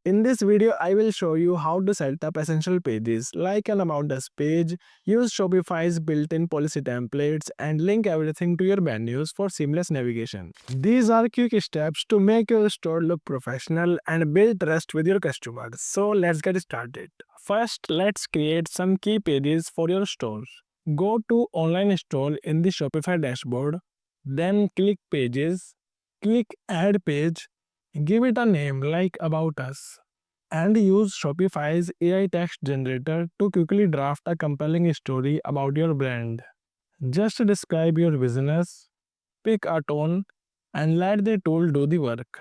In this video, I will show you how to set up essential pages like an About Us page, use Shopify's built-in policy templates, and link everything to your menus for seamless navigation. These are quick steps to make your store look professional and build trust with your customers. So let's get started. First, let's create some key pages for your store. Go to Online Store in the Shopify dashboard, then click Pages, click Add Page, give it a name like About Us, and use Shopify's AI Text Generator to quickly draft a compelling story about your brand. Just describe your business, pick a tone, and let the tool do the work.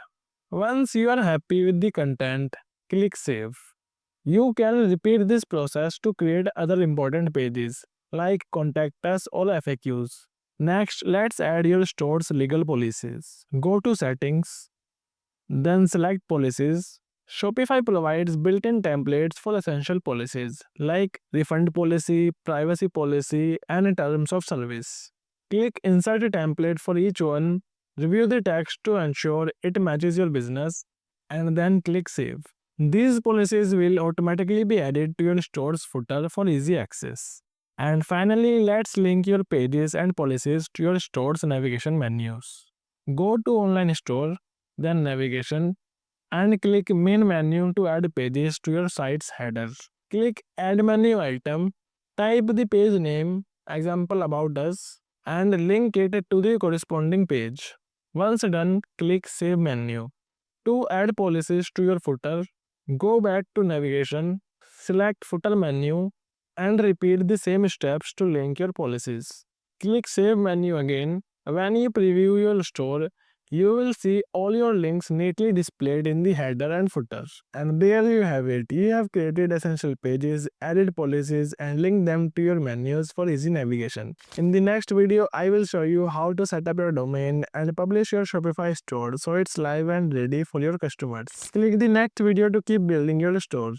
Once you are happy with the content, click Save. You can repeat this process to create other important pages like Contact Us or FAQs. Next, let's add your store's legal policies. Go to Settings, then select Policies. Shopify provides built-in templates for essential policies like refund policy, privacy policy, and terms of service. Click Insert a template for each one, review the text to ensure it matches your business, and then click Save. These policies will automatically be added to your store's footer for easy access. And finally, let's link your pages and policies to your store's navigation menus. Go to Online Store, then Navigation, and click Main menu to add pages to your site's header. Click Add Menu Item, type the page name, example About Us, and link it to the corresponding page. Once done, click Save menu. To add policies to your footer, go back to Navigation, select Footer menu, and repeat the same steps to link your policies. Click Save menu again. When you preview your store, you will see all your links neatly displayed in the header and footer. And there you have it. You have created essential pages, added policies, and linked them to your menus for easy navigation. In the next video, I will show you how to set up your domain and publish your Shopify store so it's live and ready for your customers. Click the next video to keep building your store.